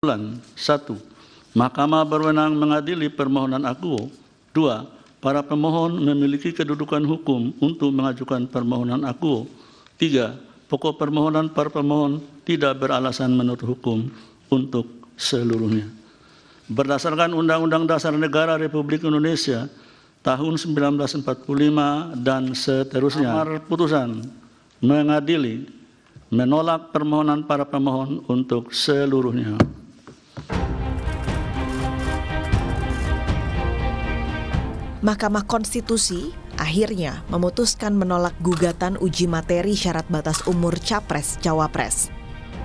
1. Mahkamah berwenang mengadili permohonan akuo. 2. Para pemohon memiliki kedudukan hukum untuk mengajukan permohonan akuo. 3. Pokok permohonan para pemohon tidak beralasan menurut hukum untuk seluruhnya. Berdasarkan Undang-Undang Dasar Negara Republik Indonesia tahun 1945 dan seterusnya, amar putusan mengadili menolak permohonan para pemohon untuk seluruhnya. Mahkamah Konstitusi akhirnya memutuskan menolak gugatan uji materi syarat batas umur Capres-Cawapres.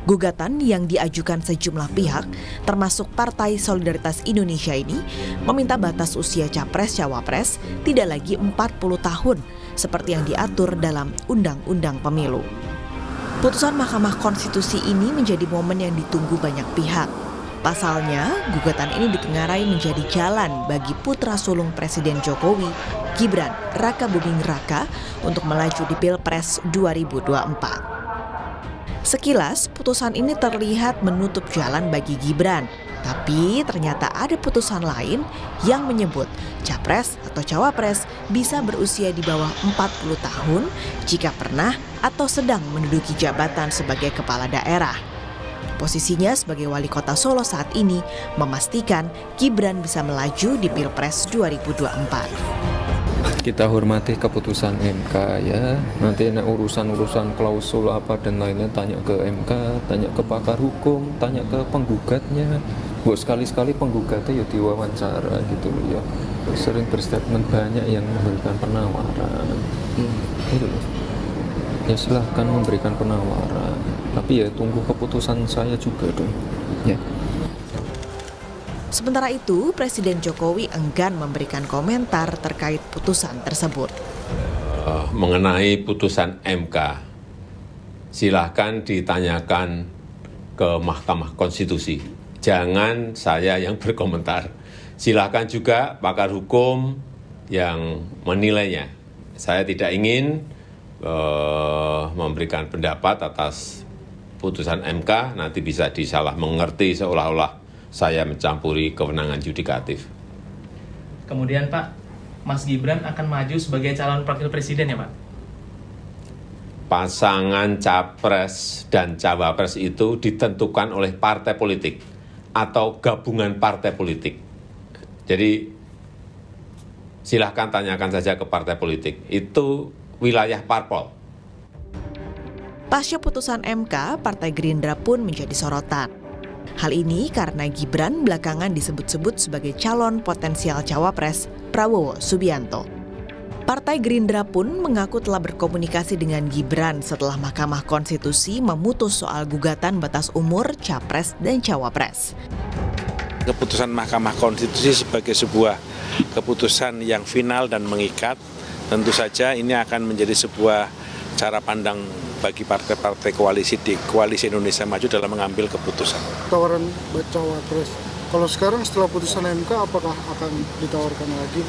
Gugatan yang diajukan sejumlah pihak, termasuk Partai Solidaritas Indonesia ini, meminta batas usia Capres-Cawapres tidak lagi 40 tahun seperti yang diatur dalam Undang-Undang Pemilu. Putusan Mahkamah Konstitusi ini menjadi momen yang ditunggu banyak pihak. Pasalnya, gugatan ini ditengarai menjadi jalan bagi putra sulung Presiden Jokowi, Gibran Rakabuming Raka, untuk melaju di Pilpres 2024. Sekilas, putusan ini terlihat menutup jalan bagi Gibran. Tapi ternyata ada putusan lain yang menyebut Capres atau Cawapres bisa berusia di bawah 40 tahun jika pernah atau sedang menduduki jabatan sebagai kepala daerah. Posisinya sebagai wali kota Solo saat ini memastikan Gibran bisa melaju di Pilpres 2024. Kita hormati keputusan MK ya. Nanti urusan-urusan klausul apa dan lainnya tanya ke MK, tanya ke pakar hukum, tanya ke penggugatnya. Buat sekali-sekali penggugatnya ya diwawancara gitu loh ya. Sering berstatement banyak yang memberikan penawaran. Gitu loh. Ya silahkan memberikan penawaran. Tapi ya tunggu keputusan saya juga dong. Ya. Sementara itu, Presiden Jokowi enggan memberikan komentar terkait putusan tersebut. Mengenai putusan MK, silahkan ditanyakan ke Mahkamah Konstitusi. Jangan saya yang berkomentar. Silahkan juga pakar hukum yang menilainya. Saya tidak ingin memberikan pendapat atas putusan MK, nanti bisa disalah mengerti seolah-olah saya mencampuri kewenangan yudikatif. Kemudian Pak, Mas Gibran akan maju sebagai calon wakil presiden ya Pak? Pasangan Capres dan Cawapres itu ditentukan oleh partai politik atau gabungan partai politik. Jadi silahkan tanyakan saja ke partai politik, itu wilayah parpol. Pasca putusan MK, Partai Gerindra pun menjadi sorotan. Hal ini karena Gibran belakangan disebut-sebut sebagai calon potensial Cawapres Prabowo Subianto. Partai Gerindra pun mengaku telah berkomunikasi dengan Gibran setelah Mahkamah Konstitusi memutus soal gugatan batas umur Capres dan Cawapres. Keputusan Mahkamah Konstitusi sebagai sebuah keputusan yang final dan mengikat, tentu saja ini akan menjadi sebuah cara pandang bagi partai-partai koalisi di Koalisi Indonesia Maju dalam mengambil keputusan. Tawaran Cawapres, kalau sekarang setelah putusan MK apakah akan ditawarkan lagi?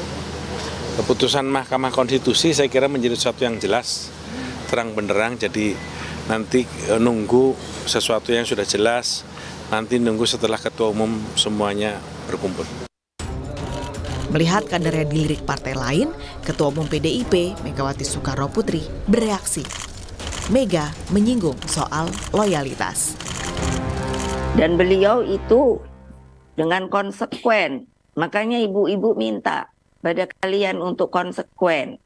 Keputusan Mahkamah Konstitusi saya kira menjadi sesuatu yang jelas, terang benderang, jadi nanti nunggu sesuatu yang sudah jelas, nanti nunggu setelah Ketua Umum semuanya berkumpul. Melihat kadernya dilirik partai lain, Ketua Umum PDIP Megawati Soekarnoputri bereaksi. Mega menyinggung soal loyalitas. Dan beliau itu dengan konsekuen, makanya ibu-ibu minta pada kalian untuk konsekuen.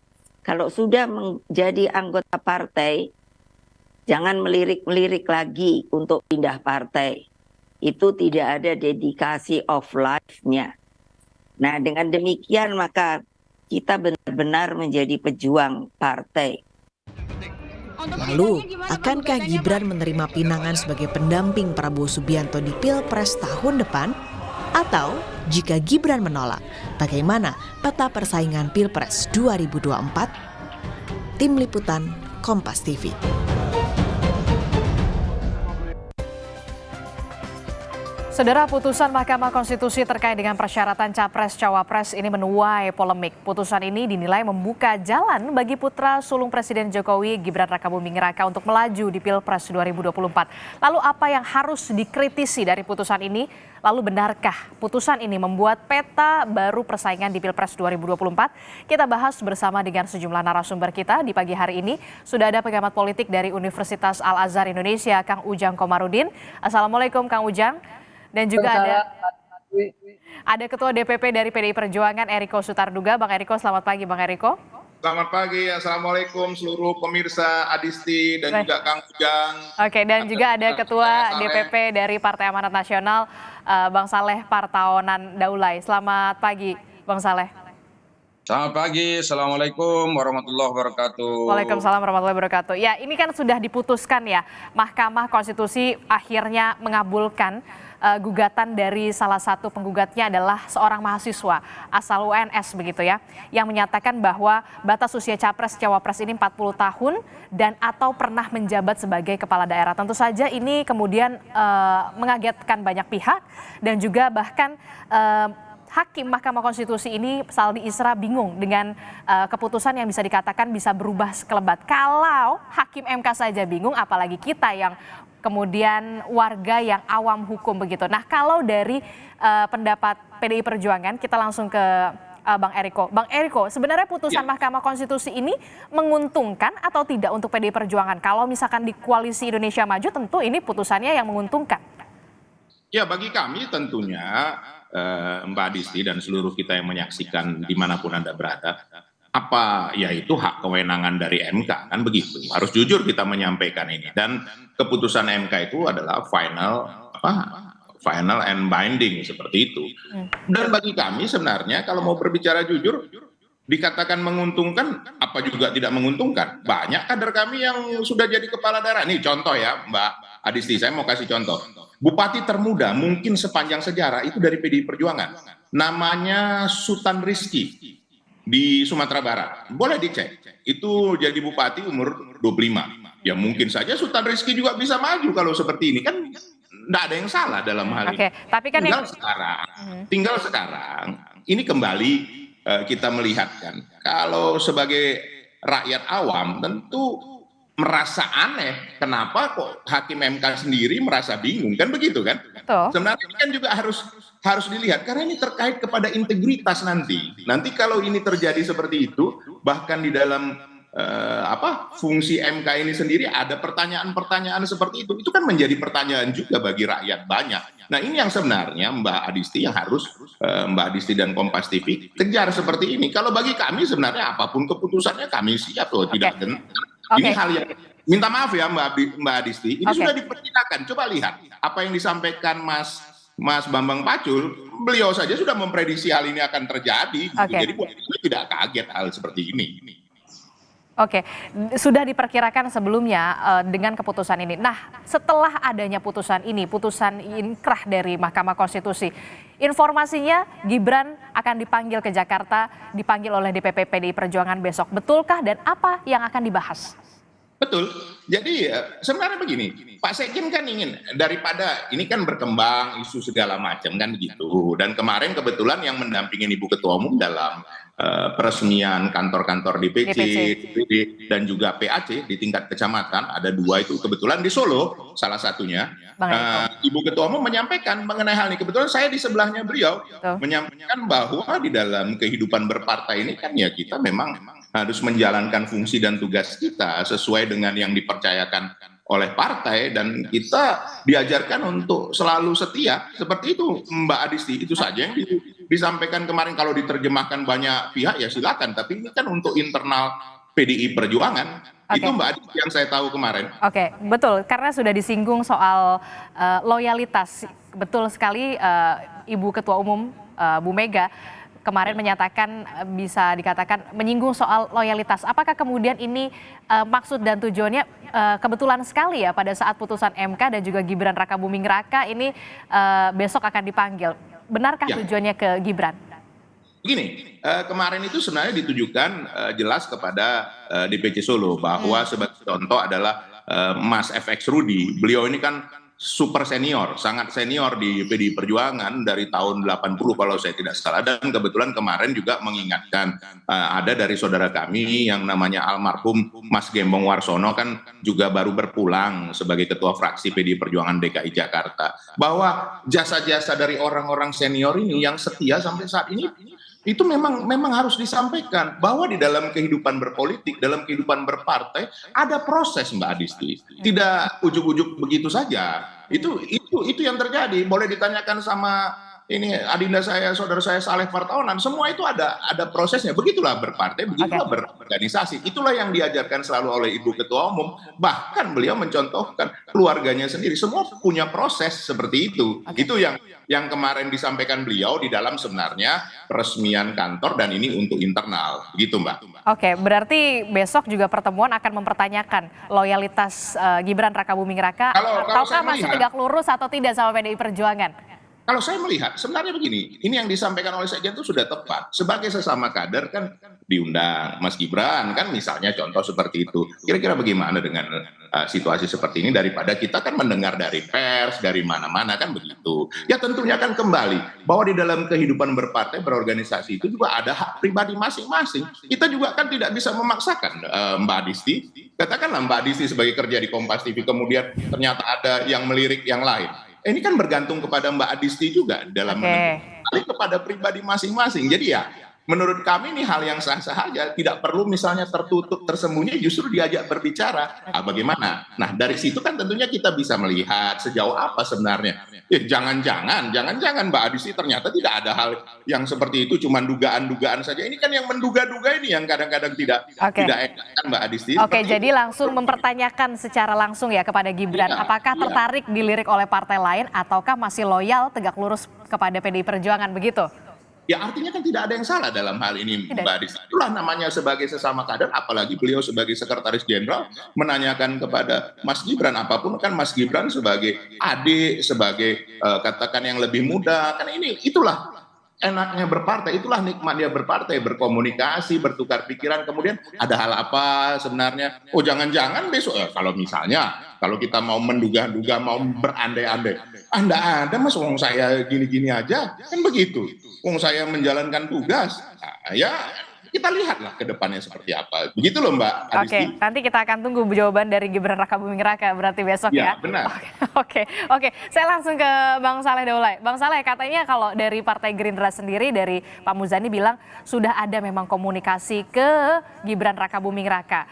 Kalau sudah menjadi anggota partai, jangan melirik-melirik lagi untuk pindah partai. Itu tidak ada dedikasi of life-nya. Nah, dengan demikian maka kita benar-benar menjadi pejuang partai. Lalu, akankah Gibran menerima pinangan sebagai pendamping Prabowo Subianto di Pilpres tahun depan? Atau jika Gibran menolak, bagaimana peta persaingan Pilpres 2024? Tim Liputan Kompas TV. Saudara, putusan Mahkamah Konstitusi terkait dengan persyaratan Capres-Cawapres ini menuai polemik. Putusan ini dinilai membuka jalan bagi putra sulung Presiden Jokowi, Gibran Rakabuming Raka, untuk melaju di Pilpres 2024. Lalu apa yang harus dikritisi dari putusan ini? Lalu benarkah putusan ini membuat peta baru persaingan di Pilpres 2024? Kita bahas bersama dengan sejumlah narasumber kita di pagi hari ini. Sudah ada pengamat politik dari Universitas Al-Azhar Indonesia, Kang Ujang Komarudin. Assalamualaikum Kang Ujang. Dan juga ada Ketua DPP dari PDI Perjuangan, Eriko Sutarduga. Bang Eriko, selamat pagi Bang Eriko. Selamat pagi, Assalamualaikum seluruh pemirsa Adisti dan juga Kang Ujang. Oke, dan juga ada Ketua DPP dari Partai Amanat Nasional, Bang Saleh Partaonan Daulay. Selamat pagi Bang Saleh. Selamat pagi, Assalamualaikum warahmatullahi wabarakatuh. Waalaikumsalam warahmatullahi wabarakatuh. Ya, ini kan sudah diputuskan ya, Mahkamah Konstitusi akhirnya mengabulkan gugatan dari salah satu penggugatnya adalah seorang mahasiswa asal UNS begitu ya, yang menyatakan bahwa batas usia Capres-Cawapres ini 40 tahun dan atau pernah menjabat sebagai kepala daerah. Tentu saja ini kemudian mengagetkan banyak pihak dan juga bahkan Hakim Mahkamah Konstitusi ini, Saldi Isra, bingung dengan keputusan yang bisa dikatakan bisa berubah sekelebat. Kalau Hakim MK saja bingung, apalagi kita yang kemudian warga yang awam hukum begitu. Nah, kalau dari pendapat PDI Perjuangan, kita langsung ke Bang Eriko. Bang Eriko, sebenarnya putusan Mahkamah Konstitusi ini menguntungkan atau tidak untuk PDI Perjuangan? Kalau misalkan di Koalisi Indonesia Maju, tentu ini putusannya yang menguntungkan. Ya, bagi kami tentunya Mbak Adisti dan seluruh kita yang menyaksikan dimanapun Anda berada, apa yaitu hak kewenangan dari MK, kan begitu. Harus jujur kita menyampaikan ini, dan keputusan MK itu adalah final and binding seperti itu. Dan bagi kami sebenarnya kalau mau berbicara jujur, dikatakan menguntungkan apa juga tidak menguntungkan. Banyak kader kami yang sudah jadi kepala daerah. Nih contoh ya Mbak Adisti, saya mau kasih contoh. Bupati termuda mungkin sepanjang sejarah itu dari PDI Perjuangan. Namanya Sultan Rizky di Sumatera Barat. Boleh dicek. Itu jadi bupati umur 25. Ya mungkin saja Sultan Rizky juga bisa maju kalau seperti ini. Kan tidak ada yang salah dalam hal ini. Tapi kan tinggal sekarang ini kembali kita melihatkan. Kalau sebagai rakyat awam tentu merasa aneh, kenapa kok Hakim MK sendiri merasa bingung, kan begitu kan? Sebenarnya ini kan juga harus dilihat karena ini terkait kepada integritas nanti. Nanti kalau ini terjadi seperti itu, bahkan di dalam fungsi MK ini sendiri ada pertanyaan-pertanyaan seperti itu kan menjadi pertanyaan juga bagi rakyat banyak. Nah ini yang sebenarnya Mbak Adisti yang harus Mbak Adisti dan Kompas TV kejar seperti ini. Kalau bagi kami sebenarnya apapun keputusannya kami siap loh, tidak gentar. Ini hal yang minta maaf ya Mbak Adisti, ini sudah diperkirakan. Coba lihat apa yang disampaikan Mas Bambang Pacul, beliau saja sudah memprediksi hal ini akan terjadi. Jadi buat itu tidak kaget hal seperti ini. Oke, sudah diperkirakan sebelumnya dengan keputusan ini. Nah, setelah adanya putusan ini, putusan inkrah dari Mahkamah Konstitusi, informasinya Gibran akan dipanggil ke Jakarta, dipanggil oleh DPP PDI Perjuangan besok. Betulkah dan apa yang akan dibahas? Betul. Jadi sebenarnya begini, Pak Sekjen kan ingin daripada ini kan berkembang isu segala macam kan begitu. Dan kemarin kebetulan yang mendampingin Ibu Ketua Umum dalam peresmian kantor-kantor DPC dan juga PAC di tingkat kecamatan, ada 2 itu kebetulan di Solo salah satunya. Ibu Ketua Umum menyampaikan mengenai hal ini. Kebetulan saya di sebelahnya beliau menyampaikan bahwa di dalam kehidupan berpartai ini kan ya kita memang harus menjalankan fungsi dan tugas kita sesuai dengan yang dipercayakan oleh partai, dan kita diajarkan untuk selalu setia seperti itu Mbak Adisti. Itu saja yang disampaikan kemarin. Kalau diterjemahkan banyak pihak ya silakan, tapi ini kan untuk internal PDI Perjuangan. Itu Mbak Adisti yang saya tahu kemarin. Oke, betul, karena sudah disinggung soal loyalitas. Betul sekali, Ibu Ketua Umum Bu Mega kemarin menyatakan bisa dikatakan menyinggung soal loyalitas. Apakah kemudian ini maksud dan tujuannya kebetulan sekali ya pada saat putusan MK dan juga Gibran Rakabuming Raka ini besok akan dipanggil. Benarkah tujuannya ke Gibran? Begini, kemarin itu sebenarnya ditujukan jelas kepada DPC Solo bahwa sebagai contoh adalah Mas FX Rudi. Beliau ini kan super senior, sangat senior di PDI Perjuangan dari tahun 80 kalau saya tidak salah, dan kebetulan kemarin juga mengingatkan ada dari saudara kami yang namanya almarhum Mas Gembong Warsono kan juga baru berpulang sebagai ketua fraksi PDI Perjuangan DKI Jakarta, bahwa jasa-jasa dari orang-orang senior ini yang setia sampai saat ini itu memang harus disampaikan bahwa di dalam kehidupan berpolitik, dalam kehidupan berpartai ada proses, Mbak Adisti. Tidak ujuk-ujuk begitu saja. Itu yang terjadi. Boleh ditanyakan sama ini adinda saya, saudara saya Saleh Partawanan, semua itu ada prosesnya. Begitulah berpartai, begitulah berorganisasi. Itulah yang diajarkan selalu oleh Ibu Ketua Umum. Bahkan beliau mencontohkan keluarganya sendiri. Semua punya proses seperti itu. Itu yang kemarin disampaikan beliau di dalam sebenarnya peresmian kantor, dan ini untuk internal. Begitu, Mbak. Oke, berarti besok juga pertemuan akan mempertanyakan loyalitas Gibran Rakabuming Raka, ataukah masih tegak lurus atau tidak sama PDI Perjuangan? Kalau saya melihat, sebenarnya begini, ini yang disampaikan oleh Sekjen itu sudah tepat. Sebagai sesama kader kan diundang Mas Gibran, kan misalnya contoh seperti itu. Kira-kira bagaimana dengan situasi seperti ini, daripada kita kan mendengar dari pers, dari mana-mana kan begitu. Ya tentunya kan kembali, bahwa di dalam kehidupan berpartai, berorganisasi itu juga ada hak pribadi masing-masing. Kita juga kan tidak bisa memaksakan, Mbak Adisti. Katakanlah Mbak Adisti sebagai kerja di Kompas TV, kemudian ternyata ada yang melirik yang lain. Ini kan bergantung kepada Mbak Adisti juga dalam menentukan kepada pribadi masing-masing. Jadi ya, menurut kami ini hal yang sah-sah saja, tidak perlu misalnya tertutup, tersembunyi, justru diajak berbicara. Bagaimana? Nah, dari situ kan tentunya kita bisa melihat sejauh apa sebenarnya. Jangan-jangan Mbak Adisti ternyata tidak ada hal yang seperti itu, cuma dugaan-dugaan saja. Ini kan yang menduga-duga ini yang kadang-kadang tidak enak kan Mbak Adisti. Oke, jadi langsung mempertanyakan secara langsung ya kepada Gibran, apakah tertarik dilirik oleh partai lain ataukah masih loyal tegak lurus kepada PDI Perjuangan, begitu? Ya artinya kan tidak ada yang salah dalam hal ini, Mbak Adisti. Itulah namanya sebagai sesama kader, apalagi beliau sebagai sekretaris jenderal menanyakan kepada Mas Gibran, apapun kan Mas Gibran sebagai adik, sebagai katakan yang lebih muda, kan itulah enaknya berpartai, itulah nikmatnya berpartai, berkomunikasi, bertukar pikiran, kemudian ada hal apa sebenarnya, jangan-jangan besok, kalau kita mau menduga-duga, mau berandai-andai, enggak ada Mas, wong saya gini-gini aja, kan begitu, wong saya menjalankan tugas, ya kita lihatlah ke depannya seperti apa. Begitu loh Mbak Adisti. Oke, nanti kita akan tunggu jawaban dari Gibran Rakabuming Raka berarti besok ya. Ya, benar. Oke. Saya langsung ke Bang Saleh Daulay. Bang Saleh, katanya kalau dari Partai Gerindra sendiri, dari Pak Muzani bilang sudah ada memang komunikasi ke Gibran Rakabuming Raka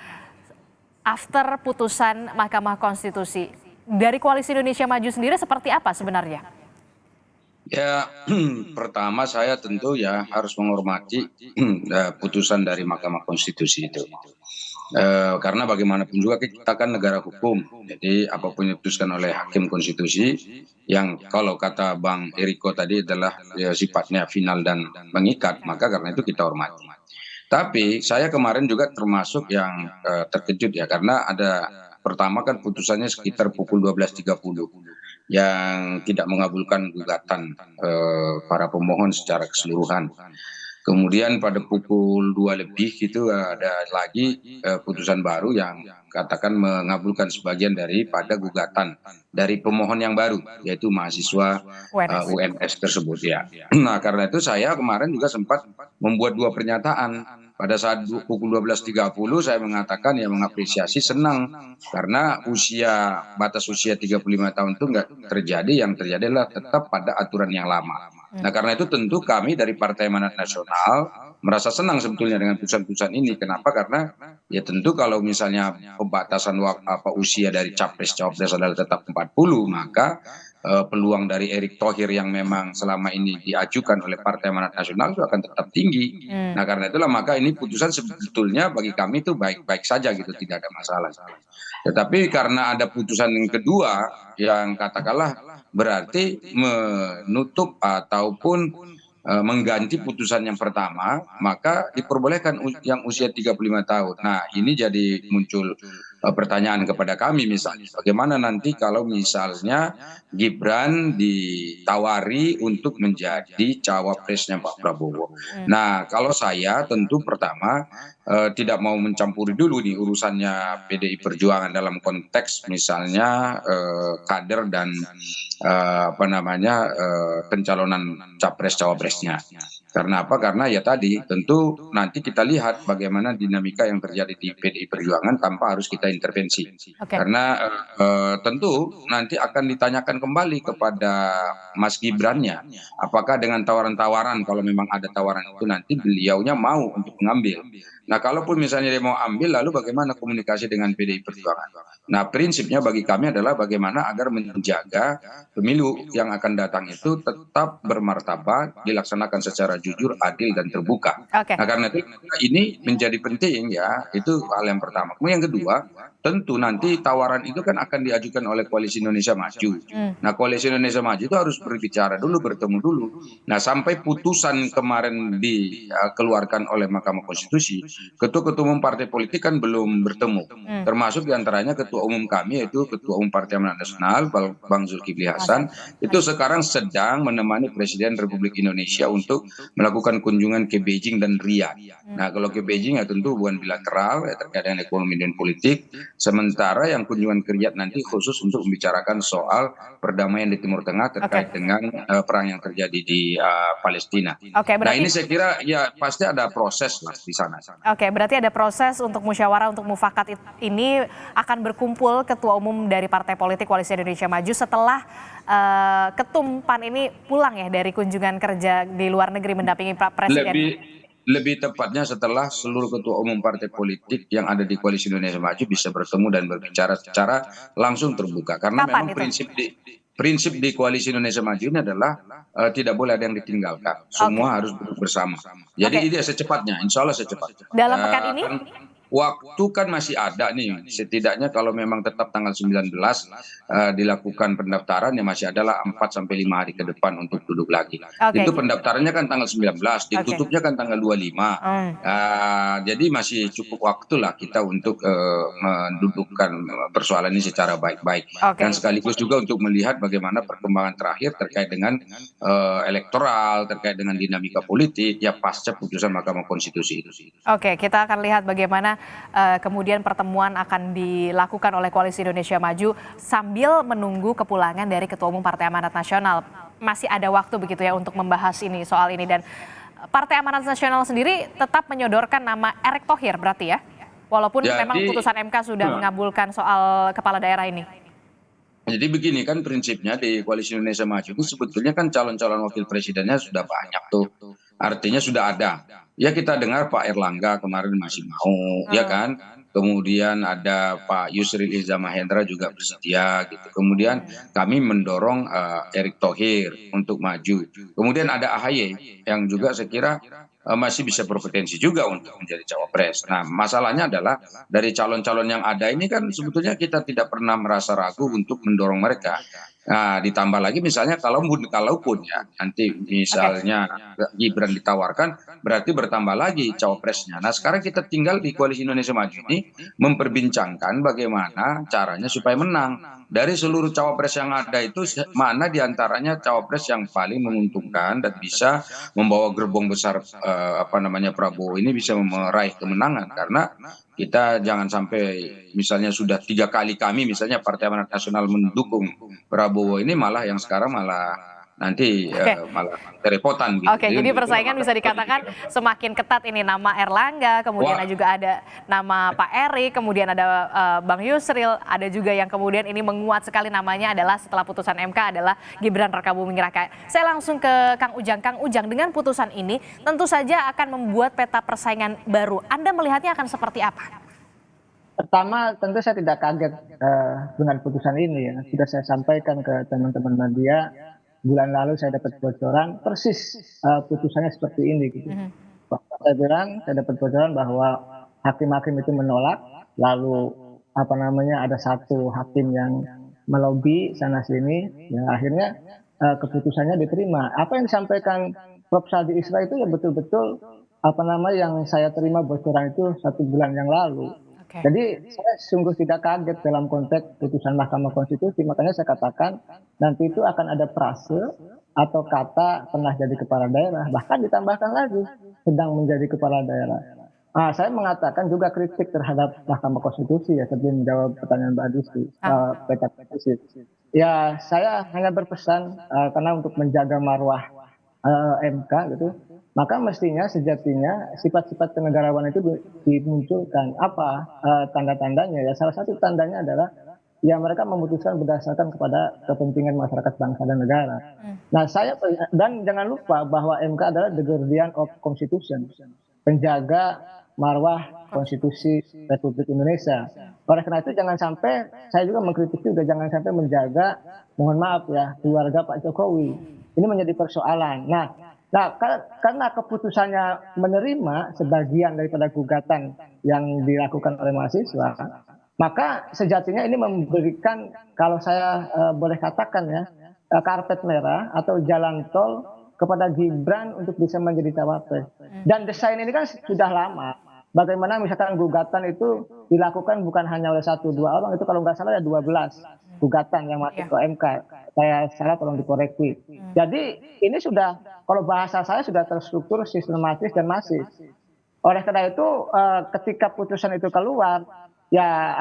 after putusan Mahkamah Konstitusi. Dari Koalisi Indonesia Maju sendiri seperti apa sebenarnya? Ya, pertama saya tentu ya harus menghormati putusan dari Mahkamah Konstitusi itu. Karena bagaimanapun juga kita kan negara hukum. Jadi apapun yang diputuskan oleh Hakim Konstitusi, yang kalau kata Bang Eriko tadi adalah sifatnya final dan mengikat, maka karena itu kita hormati. Tapi saya kemarin juga termasuk yang terkejut ya, karena pertama kan putusannya sekitar pukul 12.30 yang tidak mengabulkan gugatan para pemohon secara keseluruhan. Kemudian pada pukul 2 lebih gitu ada lagi putusan baru yang katakan mengabulkan sebagian daripada gugatan dari pemohon yang baru, yaitu mahasiswa UNS tersebut ya. Nah karena itu saya kemarin juga sempat membuat dua pernyataan. Pada saat pukul 12.30 saya mengatakan ya mengapresiasi, senang karena batas usia 35 tahun itu nggak terjadi, yang terjadi adalah tetap pada aturan yang lama. Nah karena itu tentu kami dari Partai Amanat Nasional merasa senang sebetulnya dengan putusan-putusan ini. Kenapa? Karena ya tentu kalau misalnya pembatasan usia dari capres-cawapres adalah tetap 40, maka peluang dari Erick Thohir yang memang selama ini diajukan oleh Partai Amanat Nasional itu akan tetap tinggi. Nah karena itulah maka ini putusan sebetulnya bagi kami itu baik-baik saja gitu, tidak ada masalah. Tetapi karena ada putusan yang kedua yang katakanlah berarti menutup ataupun mengganti putusan yang pertama, maka diperbolehkan yang usia 35 tahun. Nah ini jadi muncul pertanyaan kepada kami misalnya, bagaimana nanti kalau misalnya Gibran ditawari untuk menjadi cawapresnya Pak Prabowo. Nah, kalau saya tentu pertama tidak mau mencampuri dulu nih urusannya PDI Perjuangan dalam konteks misalnya kader dan pencalonan capres cawapresnya. Karena apa? Karena ya tadi tentu nanti kita lihat bagaimana dinamika yang terjadi di PDI Perjuangan tanpa harus kita intervensi. Karena tentu nanti akan ditanyakan kembali kepada Mas Gibrannya, apakah dengan tawaran-tawaran, kalau memang ada tawaran itu nanti beliaunya mau untuk mengambil. Nah, kalaupun misalnya dia mau ambil, lalu bagaimana komunikasi dengan PDI Perjuangan? Nah, prinsipnya bagi kami adalah bagaimana agar menjaga pemilu yang akan datang itu tetap bermartabat, dilaksanakan secara jujur, adil, dan terbuka. Nah, karena itu ini menjadi penting ya, itu hal yang pertama. Kemudian yang kedua, tentu nanti tawaran itu kan akan diajukan oleh Koalisi Indonesia Maju. Nah, Koalisi Indonesia Maju itu harus berbicara dulu, bertemu dulu. Nah, sampai putusan kemarin dikeluarkan oleh Mahkamah Konstitusi, ketua-ketua umum partai politik kan belum bertemu. Termasuk diantaranya ketua umum kami, yaitu Ketua Umum Partai Amanat Nasional, Bang Zulkifli Hasan, itu sekarang sedang menemani Presiden Republik Indonesia untuk melakukan kunjungan ke Beijing dan Riyadh. Nah, kalau ke Beijing ya tentu hubungan bilateral ya, terkait dengan ekonomi dan politik. Sementara yang kunjungan ke Riyadh nanti khusus untuk membicarakan soal perdamaian di Timur Tengah terkait dengan perang yang terjadi di Palestina. Nah, ini saya kira ya pasti ada proses lah di sana. Oke, berarti ada proses untuk musyawarah untuk mufakat ini akan berkumpul ketua umum dari partai politik Koalisi Indonesia Maju setelah Ketum PAN ini pulang ya dari kunjungan kerja di luar negeri mendampingi Pak Presiden. Lebih tepatnya setelah seluruh ketua umum partai politik yang ada di Koalisi Indonesia Maju bisa bertemu dan berbicara secara langsung terbuka. Karena Kapan memang itu? prinsip di Koalisi Indonesia Maju ini adalah tidak boleh ada yang ditinggalkan. Semua harus duduk bersama. Jadi ini secepatnya, insya Allah secepatnya. Dalam pekan ini? Waktu kan masih ada nih, setidaknya kalau memang tetap tanggal 19 dilakukan pendaftaran ya masih adalah 4-5 hari ke depan untuk duduk lagi. Itu pendaftarannya kan tanggal 19, ditutupnya kan tanggal 25. Jadi masih cukup waktu lah kita untuk mendudukkan persoalan ini secara baik-baik. Dan sekaligus juga untuk melihat bagaimana perkembangan terakhir terkait dengan elektoral, terkait dengan dinamika politik ya pasca putusan Mahkamah Konstitusi itu. Oke, kita akan lihat bagaimana kemudian pertemuan akan dilakukan oleh Koalisi Indonesia Maju sambil menunggu kepulangan dari Ketua Umum Partai Amanat Nasional. Masih ada waktu begitu ya untuk membahas ini soal ini, dan Partai Amanat Nasional sendiri tetap menyodorkan nama Erick Thohir berarti ya, walaupun memang putusan MK sudah mengabulkan soal kepala daerah ini. Jadi begini kan prinsipnya di Koalisi Indonesia Maju itu sebetulnya kan calon-calon wakil presidennya sudah banyak tuh. Artinya sudah ada. Ya kita dengar Pak Erlangga kemarin masih mau, ya kan. Kemudian ada Pak Yusril Iza Mahendra juga bersedia gitu. Kemudian kami mendorong Erick Thohir untuk maju. Kemudian ada AHY yang juga saya kira masih bisa berpotensi juga untuk menjadi cawapres. Nah, masalahnya adalah dari calon-calon yang ada ini kan sebetulnya kita tidak pernah merasa ragu untuk mendorong mereka. Nah, ditambah lagi misalnya kalaupun ya nanti misalnya Gibran ditawarkan, berarti bertambah lagi cawapresnya. Nah, sekarang kita tinggal di Koalisi Indonesia Maju ini memperbincangkan bagaimana caranya supaya menang. Dari seluruh cawapres yang ada itu mana diantaranya cawapres yang paling menguntungkan dan bisa membawa gerbong besar Prabowo ini bisa meraih kemenangan. Karena kita jangan sampai misalnya sudah 3 kali kami misalnya Partai Amanat Nasional mendukung Prabowo ini malah yang sekarang malah nanti malah kerepotan gitu. Jadi persaingan bisa dikatakan semakin ketat ini, nama Erlangga, kemudian juga ada nama Pak Erik, kemudian ada Bang Yusril, ada juga yang kemudian ini menguat sekali namanya adalah setelah putusan MK adalah Gibran Rakabuming Raka. Saya langsung ke Kang Ujang. Kang Ujang, dengan putusan ini tentu saja akan membuat peta persaingan baru. Anda melihatnya akan seperti apa? Pertama, tentu saya tidak kaget dengan putusan ini ya. Sudah saya sampaikan ke teman-teman media. Bulan lalu saya dapat bocoran persis putusannya seperti ini gitu. Saya bilang saya dapat bocoran bahwa hakim-hakim itu menolak, lalu ada satu hakim yang melobi sana sini, ya akhirnya keputusannya diterima. Apa yang disampaikan Prof. Saldi Isra itu ya betul-betul yang saya terima bocoran itu 1 bulan yang lalu. Jadi saya sungguh tidak kaget dalam konteks putusan Mahkamah Konstitusi, makanya saya katakan nanti itu akan ada frase atau kata pernah jadi kepala daerah, bahkan ditambahkan lagi sedang menjadi kepala daerah. Saya mengatakan juga kritik terhadap Mahkamah Konstitusi ya sebelum menjawab pertanyaan Mbak Adisti, peta konstitusi. Ya saya hanya berpesan karena untuk menjaga marwah MK gitu, maka mestinya sejatinya sifat-sifat kenegarawan itu dimunculkan. Apa tanda-tandanya ya? Salah satu tandanya adalah ya mereka memutuskan berdasarkan kepada kepentingan masyarakat bangsa dan negara. Nah dan jangan lupa bahwa MK adalah the guardian of constitution, penjaga marwah konstitusi Republik Indonesia. Oleh karena itu jangan sampai, saya juga mengkritik juga, jangan sampai menjaga, mohon maaf ya, keluarga Pak Jokowi. Ini menjadi persoalan. Nah karena keputusannya menerima sebagian daripada gugatan yang dilakukan oleh mahasiswa, maka sejatinya ini memberikan, kalau saya boleh katakan ya, karpet merah atau jalan tol kepada Gibran untuk bisa menjadi cawapres. Dan desain ini kan sudah lama. Bagaimana misalkan gugatan itu dilakukan bukan hanya oleh 1-2 orang, itu kalau nggak salah ya 12 gugatan yang masuk ke MK. Saya salah, tolong dikoreksi. Jadi ini sudah, kalau bahasa saya sudah terstruktur, sistematis dan masif. Oleh karena itu ketika putusan itu keluar, ya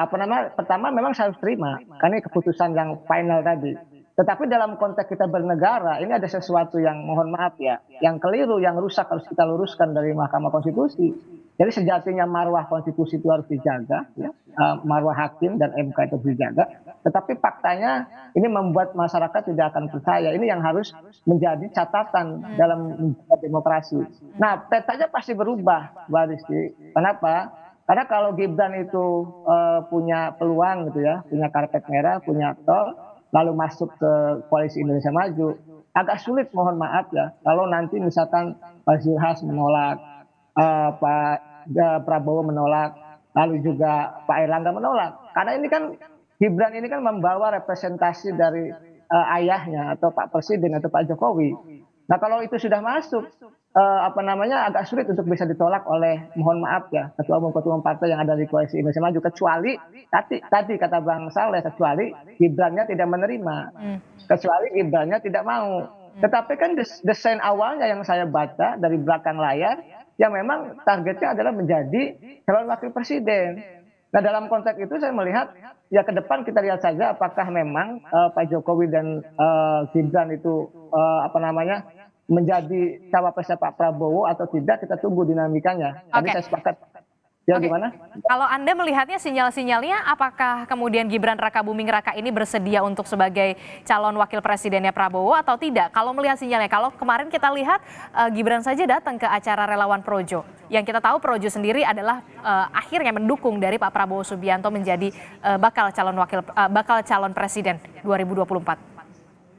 pertama memang saya harus terima, karena ini keputusan yang final tadi. Tetapi dalam konteks kita bernegara, ini ada sesuatu yang mohon maaf ya, yang keliru, yang rusak harus kita luruskan dari Mahkamah Konstitusi. Jadi sejatinya marwah konstitusi itu harus dijaga, ya, marwah hakim dan MK itu harus dijaga. Tetapi faktanya ini membuat masyarakat tidak akan percaya. Ini yang harus menjadi catatan dalam demokrasi. Nah, petanya pasti berubah, Mbak Rizky. Kenapa? Karena kalau Gibran itu punya peluang gitu ya, punya karpet merah, punya tol, lalu masuk ke Koalisi Indonesia Maju, agak sulit, mohon maaf ya, kalau nanti misalkan Pak Zulhas menolak, Pak Prabowo menolak, lalu juga Pak Erlangga menolak. Karena ini kan Gibran ini kan membawa representasi dari ayahnya atau Pak Presiden atau Pak Jokowi. Nah kalau itu sudah masuk, agak sulit untuk bisa ditolak oleh, mohon maaf ya, ketua umum partai yang ada di Koalisi Indonesia Maju, kecuali tadi kata Bang Saleh, kecuali Gibrannya tidak menerima, kecuali Gibrannya tidak mau. Tetapi kan desain awalnya yang saya baca dari belakang layar, yang memang targetnya adalah menjadi calon wakil presiden. Nah dalam konteks itu saya melihat ya ke depan kita lihat saja apakah memang Pak Jokowi dan Gibran itu menjadi cawapresnya Pak Prabowo atau tidak, kita tunggu dinamikanya. Tadi saya sepakat. Ya gimana? Kalau Anda melihatnya sinyal-sinyalnya, apakah kemudian Gibran Rakabuming Raka ini bersedia untuk sebagai calon wakil presidennya Prabowo atau tidak? Kalau melihat sinyalnya, kalau kemarin kita lihat Gibran saja datang ke acara relawan Projo. Yang kita tahu Projo sendiri adalah akhirnya mendukung dari Pak Prabowo Subianto menjadi bakal calon presiden 2024.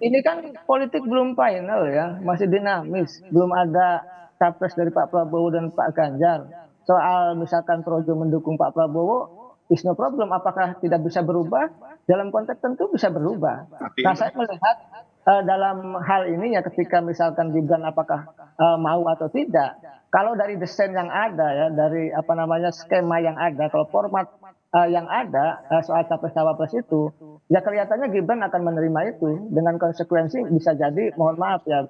Ini kan politik belum final ya, masih dinamis, belum ada capres dari Pak Prabowo dan Pak Ganjar. Soal misalkan Projo mendukung Pak Prabowo, is no problem. Apakah tidak bisa berubah? Dalam konteks tentu bisa berubah. Nah saya melihat dalam hal ini ya, ketika misalkan Gibran apakah mau atau tidak, kalau dari desain yang ada ya, dari skema yang ada, kalau format yang ada soal capres-cawapres itu, ya kelihatannya Gibran akan menerima itu dengan konsekuensi bisa jadi, mohon maaf ya,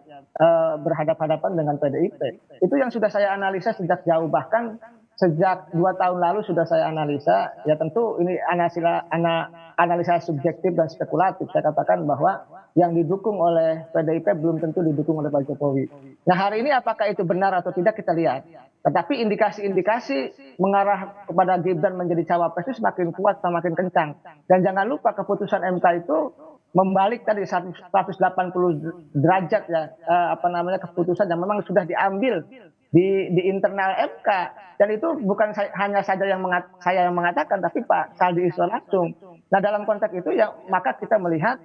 berhadapan-hadapan dengan PDIP. Itu yang sudah saya analisa sejak jauh, bahkan sejak 2 tahun lalu sudah saya analisa. Ya tentu ini analisa subjektif dan spekulatif. Saya katakan bahwa yang didukung oleh PDIP belum tentu didukung oleh Pak Jokowi. Nah hari ini apakah itu benar atau tidak kita lihat. Tetapi indikasi-indikasi mengarah kepada Gibran menjadi cawapres itu semakin kuat, semakin kencang. Dan jangan lupa keputusan MK itu membalik tadi 180 derajat ya, keputusan yang memang sudah diambil di internal MK. Dan itu bukan hanya saja saya yang mengatakan, tapi Pak Saldi Isra langsung. Nah dalam konteks itu ya, maka kita melihat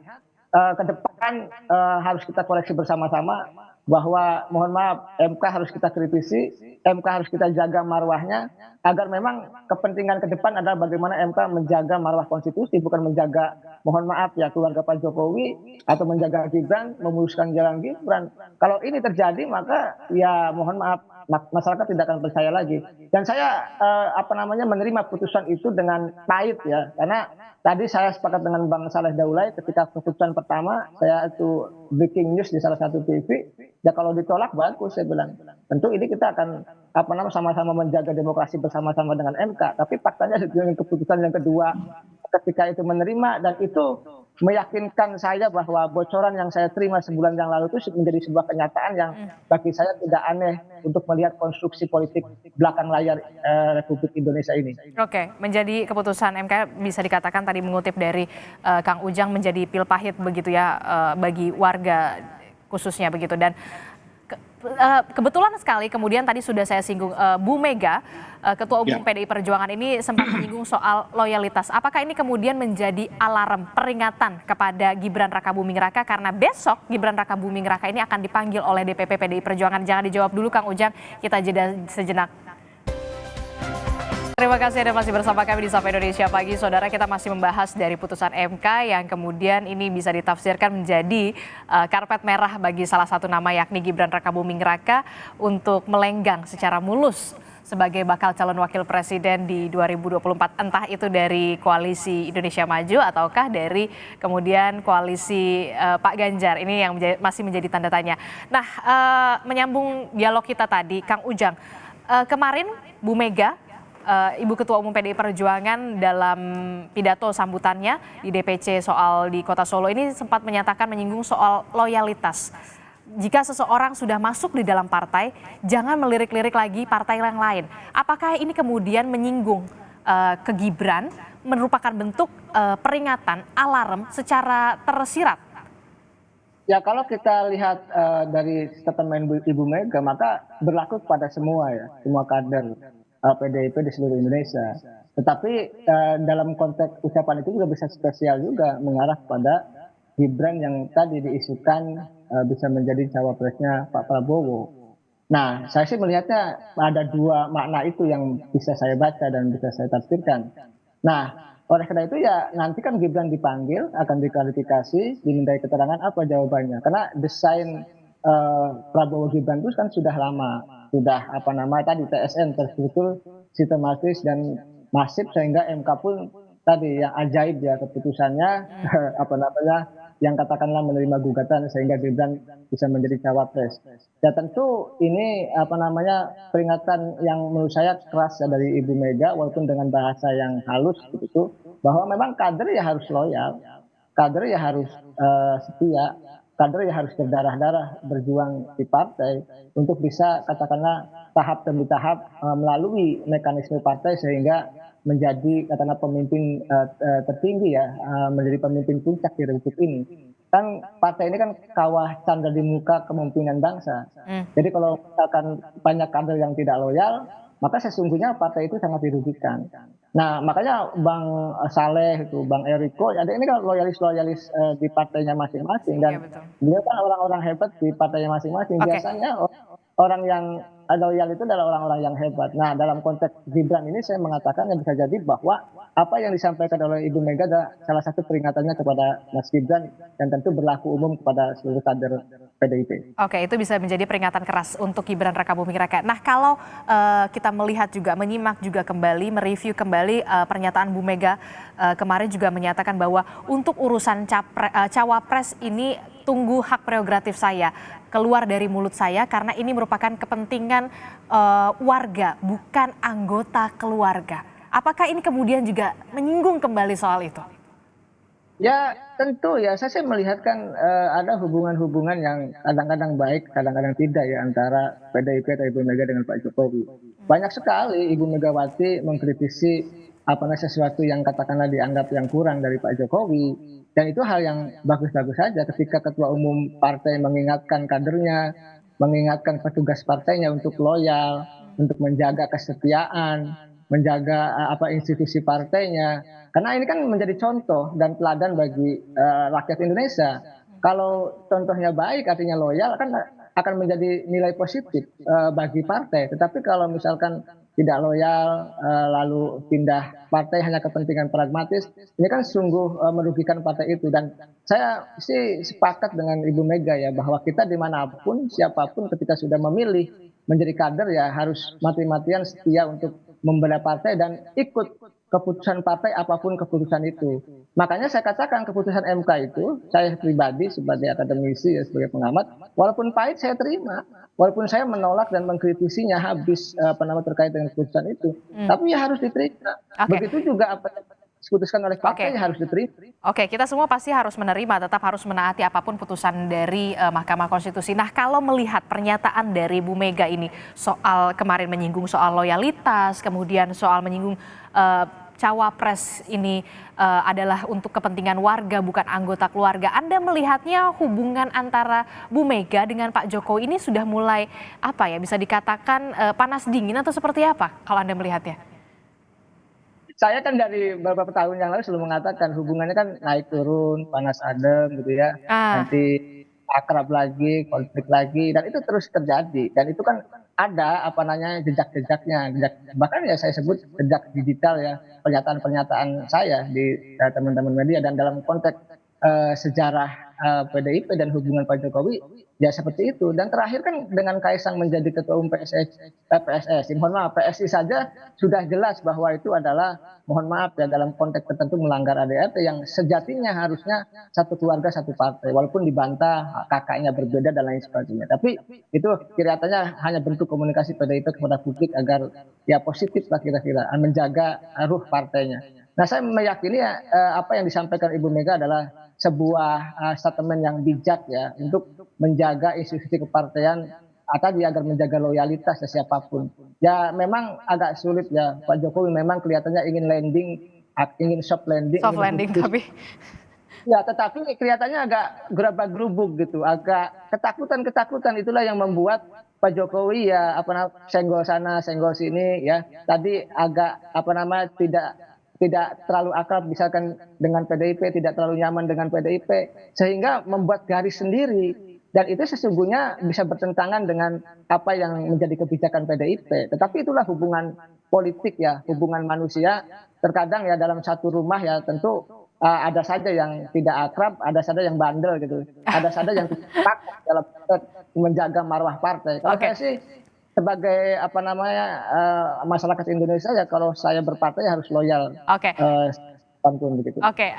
ke depan harus kita koreksi bersama-sama bahwa mohon maaf, MK harus kita kritisi, MK harus kita jaga marwahnya, agar memang kepentingan ke depan adalah bagaimana MK menjaga marwah konstitusi, bukan menjaga, mohon maaf ya, keluarga Pak Jokowi atau menjaga Gibran, memuluskan jalan Gibran. Kalau ini terjadi maka ya mohon maaf, masyarakat tidak akan percaya lagi. Dan saya menerima putusan itu dengan pahit ya, karena tadi saya sepakat dengan Bang Saleh Daulay ketika keputusan pertama saya itu breaking news di salah satu TV, ya kalau ditolak bagus saya bilang. Tentu ini kita akan sama-sama menjaga demokrasi bersama-sama dengan MK, tapi faktanya dengan keputusan yang kedua ketika itu menerima dan itu meyakinkan saya bahwa bocoran yang saya terima sebulan yang lalu itu menjadi sebuah kenyataan yang bagi saya tidak aneh untuk melihat konstruksi politik belakang layar Republik Indonesia ini. Oke, menjadi keputusan MK bisa dikatakan tadi mengutip dari Kang Ujang menjadi pil pahit begitu ya bagi warga khususnya begitu dan kebetulan sekali kemudian tadi sudah saya singgung Bu Mega Ketua Umum PDI Perjuangan ini sempat menyinggung soal loyalitas. Apakah ini kemudian menjadi alarm peringatan kepada Gibran Rakabuming Raka karena besok Gibran Rakabuming Raka ini akan dipanggil oleh DPP PDI Perjuangan. Jangan dijawab dulu Kang Ujang, kita jeda sejenak. Terima kasih Anda masih bersama kami di Sapa Indonesia Pagi. Saudara, kita masih membahas dari putusan MK yang kemudian ini bisa ditafsirkan menjadi karpet merah bagi salah satu nama yakni Gibran Rakabuming Raka untuk melenggang secara mulus sebagai bakal calon wakil presiden di 2024. Entah itu dari koalisi Indonesia Maju ataukah dari kemudian koalisi Pak Ganjar. Ini yang masih menjadi tanda tanya. Nah, menyambung dialog kita tadi, Kang Ujang. Kemarin Bu Mega Ibu Ketua Umum PDI Perjuangan dalam pidato sambutannya di DPC soal di Kota Solo ini sempat menyatakan menyinggung soal loyalitas. Jika seseorang sudah masuk di dalam partai, jangan melirik-lirik lagi partai yang lain. Apakah ini kemudian menyinggung ke Gibran merupakan bentuk peringatan, alarm secara tersirat? Ya kalau kita lihat dari statement Ibu Mega maka berlaku kepada semua ya, semua kader PDIP di seluruh Indonesia. Tetapi dalam konteks ucapan itu juga bisa spesial juga mengarah pada Gibran yang tadi diisukan bisa menjadi cawapresnya Pak Prabowo. Nah, saya sih melihatnya ada dua makna itu yang bisa saya baca dan bisa saya tafsirkan. Nah, oleh karena itu ya nanti kan Gibran dipanggil, akan diklarifikasi, dimintai keterangan apa jawabannya. Karena desain Prabowo Gibran itu kan sudah lama, sudah tadi TSN terstruktur sistematis dan masif sehingga MK pun tadi yang ajaib ya keputusannya yang katakanlah menerima gugatan sehingga Gibran bisa menjadi cawapres. Ya tentu ini peringatan yang menurut saya keras ya dari Ibu Mega walaupun dengan bahasa yang halus gitu bahwa memang kader ya harus loyal, kader ya harus setia, kader ya harus berdarah-darah berjuang di partai untuk bisa katakanlah tahap demi tahap melalui mekanisme partai sehingga menjadi katakanlah pemimpin tertinggi ya, menjadi pemimpin puncak di Republik ini. Kan partai ini kan kawah canda di muka kepemimpinan bangsa. Jadi kalau misalkan banyak kader yang tidak loyal, maka sesungguhnya partai itu sangat dirugikan. Nah makanya Bang Saleh itu, Bang Eriko, ada ini kan loyalis di partainya masing-masing dan beliau kan orang-orang hebat di partainya masing-masing. Biasanya orang yang loyal itu adalah orang-orang yang hebat. Nah dalam konteks Gibran ini saya mengatakan yang bisa jadi bahwa apa yang disampaikan oleh Ibu Mega adalah salah satu peringatannya kepada Mas Gibran dan tentu berlaku umum kepada seluruh kader PDIP. Oke, itu bisa menjadi peringatan keras untuk Gibran Rakabuming Raka. Nah kalau kita melihat juga, menyimak juga kembali, mereview kembali pernyataan Bu Mega kemarin juga menyatakan bahwa untuk urusan cawapres ini tunggu hak prerogatif saya keluar dari mulut saya karena ini merupakan kepentingan warga, bukan anggota keluarga. Apakah ini kemudian juga menyinggung kembali soal itu? Ya tentu ya, saya sih melihat kan ada hubungan-hubungan yang kadang-kadang baik, kadang-kadang tidak ya antara PDIP atau Ibu Mega dengan Pak Jokowi. Banyak sekali Ibu Megawati mengkritisi sesuatu yang katakanlah dianggap yang kurang dari Pak Jokowi. Dan itu hal yang bagus-bagus saja ketika Ketua Umum Partai mengingatkan kadernya, mengingatkan petugas partainya untuk loyal, untuk menjaga kesetiaan, menjaga institusi partainya. Karena ini kan menjadi contoh dan teladan bagi rakyat Indonesia. Kalau contohnya baik artinya loyal kan akan menjadi nilai positif bagi partai. Tetapi kalau misalkan tidak loyal, lalu pindah partai hanya kepentingan pragmatis, ini kan sungguh merugikan partai itu. Dan saya sih sepakat dengan Ibu Mega ya, bahwa kita dimanapun, siapapun ketika sudah memilih menjadi kader ya harus mati-matian setia untuk membela partai dan ikut keputusan partai apapun keputusan itu. Makanya saya katakan keputusan MK itu, saya pribadi sebagai akademisi ya, sebagai pengamat, walaupun pahit saya terima, walaupun saya menolak dan mengkritisinya habis terkait dengan keputusan itu, tapi ya harus diterima. Begitu juga apa yang diputuskan oleh partai ya harus diterima. Oke, kita semua pasti harus menerima, tetap harus menaati apapun putusan dari Mahkamah Konstitusi. Nah, kalau melihat pernyataan dari Bu Mega ini soal kemarin menyinggung soal loyalitas, kemudian soal menyinggung cawapres ini adalah untuk kepentingan warga bukan anggota keluarga. Anda melihatnya hubungan antara Bu Mega dengan Pak Jokowi ini sudah mulai bisa dikatakan panas dingin atau seperti apa kalau Anda melihatnya? Saya kan dari beberapa tahun yang lalu selalu mengatakan hubungannya kan naik turun, panas adem gitu ya. Nanti akrab lagi, konflik lagi, dan itu terus terjadi. Dan itu kan ada jejak-jejaknya, bahkan ya saya sebut jejak digital ya, pernyataan-pernyataan saya di teman-teman media. Dan dalam konteks sejarah PDIP dan hubungan Pak Jokowi ya seperti itu. Dan terakhir kan dengan Kaisang menjadi ketua umum PSSI, PSI saja sudah jelas bahwa itu adalah, mohon maaf ya, dalam konteks tertentu melanggar ADART yang sejatinya harusnya satu keluarga satu partai, walaupun dibantah kakaknya berbeda dan lain sebagainya. Tapi itu kelihatannya hanya bentuk komunikasi PDIP kepada publik agar ya positif lah kira-kira, menjaga ruh partainya. Nah, saya meyakini apa yang disampaikan Ibu Mega adalah sebuah statement yang bijak ya untuk menjaga institusi kepartaian tadi agar menjaga loyalitas siapapun. Ya memang agak sulit ya, Pak Jokowi memang kelihatannya ingin soft landing. Tapi ya, tetapi kelihatannya agak gerabak-gerubuk gitu, agak ketakutan itulah yang membuat Pak Jokowi ya senggol sana senggol sini ya. Tadi agak tidak terlalu akrab misalkan dengan PDIP, tidak terlalu nyaman dengan PDIP, sehingga membuat garis sendiri. Dan itu sesungguhnya bisa bertentangan dengan apa yang menjadi kebijakan PDIP. Tetapi itulah hubungan politik ya, hubungan manusia. Terkadang ya dalam satu rumah ya tentu ada saja yang tidak akrab, ada saja yang bandel gitu, ada saja yang tidak dalam menjaga marwah partai. Kalau saya sih sebagai masyarakat Indonesia ya, kalau saya berpartai harus loyal. Oke,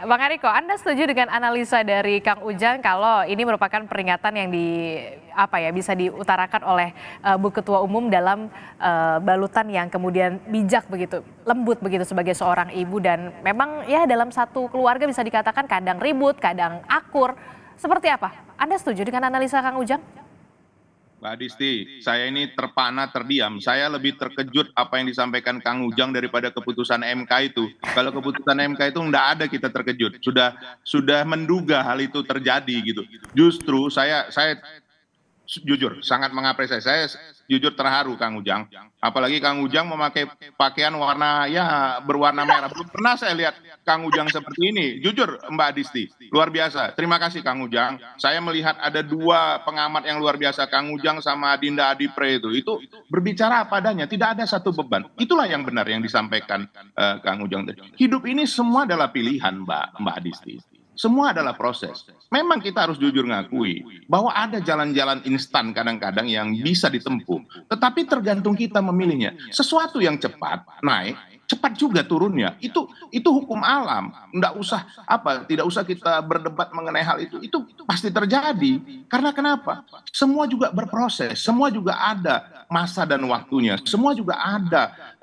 Bang Eriko, Anda setuju dengan analisa dari Kang Ujang kalau ini merupakan peringatan yang bisa diutarakan oleh Bu Ketua Umum dalam balutan yang kemudian bijak begitu, lembut begitu sebagai seorang ibu, dan memang ya dalam satu keluarga bisa dikatakan kadang ribut, kadang akur. Seperti apa? Anda setuju dengan analisa Kang Ujang? Mbak Adisti, saya ini terpana terdiam. Saya lebih terkejut apa yang disampaikan Kang Ujang daripada keputusan MK itu. Kalau keputusan MK itu enggak ada kita terkejut. Sudah menduga hal itu terjadi gitu. Justru saya jujur sangat mengapresiasi. Saya jujur terharu Kang Ujang. Apalagi Kang Ujang memakai pakaian berwarna merah. Belum pernah saya lihat Kang Ujang seperti ini. Jujur Mbak Adisti, luar biasa. Terima kasih Kang Ujang. Saya melihat ada dua pengamat yang luar biasa, Kang Ujang sama Dinda Adipre itu berbicara apa adanya, tidak ada satu beban. Itulah yang benar yang disampaikan Kang Ujang tadi. Hidup ini semua adalah pilihan Mbak Adisti. Semua adalah proses. Memang kita harus jujur ngakui bahwa ada jalan-jalan instan kadang-kadang yang bisa ditempuh. Tetapi tergantung kita memilihnya. Sesuatu yang cepat naik, cepat juga turunnya. Itu hukum alam. Tidak usah kita berdebat mengenai hal itu. Itu pasti terjadi. Karena kenapa? Semua juga berproses. Semua juga ada masa dan waktunya. Semua juga ada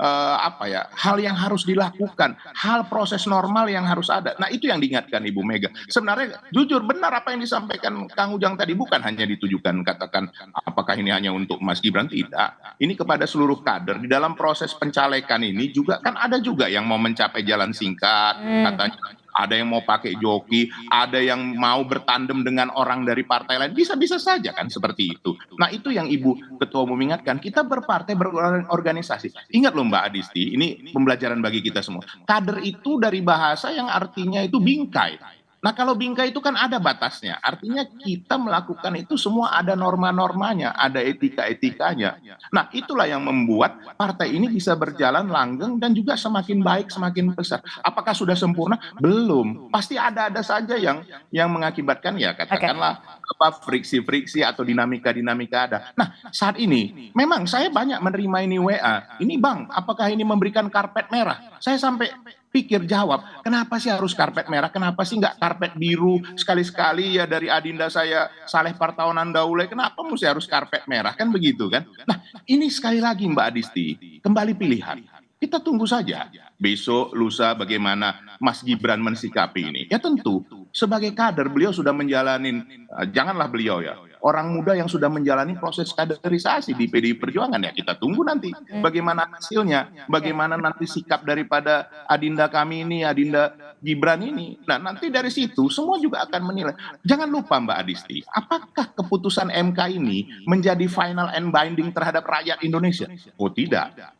hal yang harus dilakukan, hal proses normal yang harus ada. Nah, itu yang diingatkan Ibu Mega. Sebenarnya jujur benar apa yang disampaikan Kang Ujang tadi, bukan hanya ditujukan katakan apakah ini hanya untuk Mas Gibran, tidak. Ini kepada seluruh kader di dalam proses pencalekan ini juga kan ada juga yang mau mencapai jalan singkat, katanya ada yang mau pakai joki, ada yang mau bertandem dengan orang dari partai lain, bisa-bisa saja kan seperti itu. Nah, itu yang Ibu Ketua Umum ingatkan, kita berpartai, berorganisasi. Ingat loh Mbak Adisti, ini pembelajaran bagi kita semua. Kader itu dari bahasa yang artinya itu bingkai. Nah, kalau bingkai itu kan ada batasnya. Artinya kita melakukan itu semua ada norma-normanya, ada etika-etikanya. Nah, itulah yang membuat partai ini bisa berjalan langgeng dan juga semakin baik, semakin besar. Apakah sudah sempurna? Belum. Pasti ada saja yang mengakibatkan ya katakanlah friksi-friksi atau dinamika-dinamika ada. Nah, saat ini memang saya banyak menerima ini WA. Ini Bang, apakah ini memberikan karpet merah? Saya sampai pikir jawab, kenapa sih harus karpet merah? Kenapa sih nggak karpet biru? Sekali-sekali ya dari adinda saya Saleh Partaunan Daule, kenapa mesti harus karpet merah? Kan begitu kan? Nah, ini sekali lagi Mbak Adisti, kembali pilihan. Kita tunggu saja besok, lusa bagaimana Mas Gibran mensikapi ini. Ya tentu, sebagai kader beliau sudah menjalani, janganlah beliau ya, orang muda yang sudah menjalani proses kaderisasi di PDI Perjuangan ya, kita tunggu nanti bagaimana hasilnya, bagaimana nanti sikap daripada adinda kami ini, adinda Gibran ini. Nah, nanti dari situ semua juga akan menilai. Jangan lupa Mbak Adisti, apakah keputusan MK ini menjadi final and binding terhadap rakyat Indonesia? Oh tidak.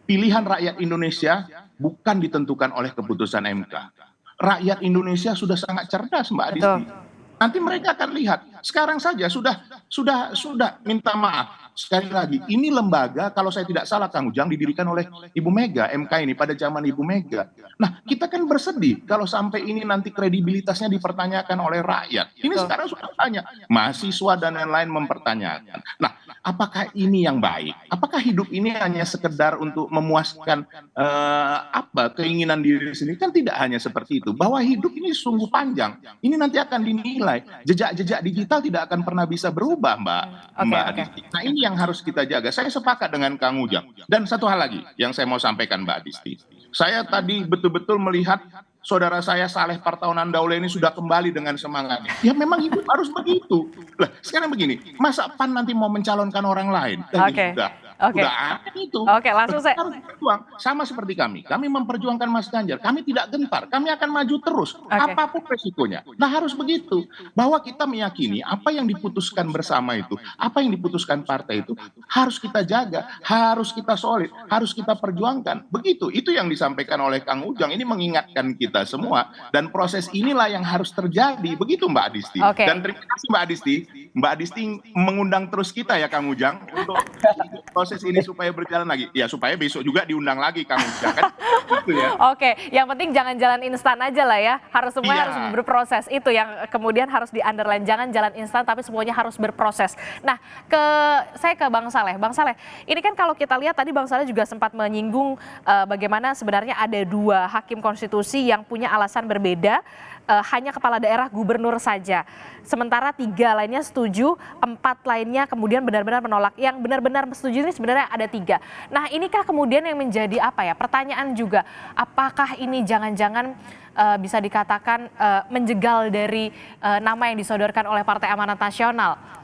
Pilihan rakyat Indonesia bukan ditentukan oleh keputusan MK. Rakyat Indonesia sudah sangat cerdas Mbak Adisti. Nanti mereka akan lihat. Sekarang saja sudah minta maaf. Sekali lagi, ini lembaga kalau saya tidak salah Kang Ujang didirikan oleh Ibu Mega, MK ini pada zaman Ibu Mega. Nah, kita kan bersedih kalau sampai ini nanti kredibilitasnya dipertanyakan oleh rakyat. Ini sekarang sudah banyak mahasiswa dan lain-lain mempertanyakan. Nah, apakah ini yang baik? Apakah hidup ini hanya sekedar untuk memuaskan keinginan diri sendiri? Kan tidak hanya seperti itu. Bahwa hidup ini sungguh panjang. Ini nanti akan dinilai. Jejak-jejak digital tidak akan pernah bisa berubah, Mbak Adisti. Nah, ini yang harus kita jaga. Saya sepakat dengan Kang Ujang. Dan satu hal lagi yang saya mau sampaikan Mbak Adisti. Saya tadi betul-betul melihat saudara saya Saleh Partaunan Daule ini sudah kembali dengan semangatnya. Ya memang hidup harus begitu. Lah, sekarang begini, masa PAN nanti mau mencalonkan orang lain? Udah ada itu. Langsung saya sama seperti kami. Kami memperjuangkan Mas Ganjar. Kami tidak gentar. Kami akan maju terus. Apapun resikonya. Nah, harus begitu. Bahwa kita meyakini apa yang diputuskan bersama itu, apa yang diputuskan partai itu harus kita jaga, harus kita solid, harus kita perjuangkan. Begitu. Itu yang disampaikan oleh Kang Ujang. Ini mengingatkan kita semua, dan proses inilah yang harus terjadi. Begitu Mbak Adisti. Dan terima kasih Mbak Adisti. Mbak Adisti mengundang terus kita ya Kang Ujang untuk proses ini supaya berjalan lagi. Ya supaya besok juga diundang lagi Kang Ujang kan. Gitu ya. Yang penting jangan jalan instan aja lah ya. Harus semuanya harus berproses. Itu yang kemudian harus di-underline. Jangan jalan instan tapi semuanya harus berproses. Nah, saya ke Bang Saleh. Bang Saleh, ini kan kalau kita lihat tadi Bang Saleh juga sempat menyinggung bagaimana sebenarnya ada 2 hakim konstitusi yang punya alasan berbeda, hanya kepala daerah gubernur saja. Sementara 3 lainnya setuju, 4 lainnya kemudian benar-benar menolak. Yang benar-benar setuju ini sebenarnya ada 3. Nah, inikah kemudian yang menjadi pertanyaan juga, apakah ini jangan-jangan bisa dikatakan menjegal dari nama yang disodorkan oleh Partai Amanat Nasional?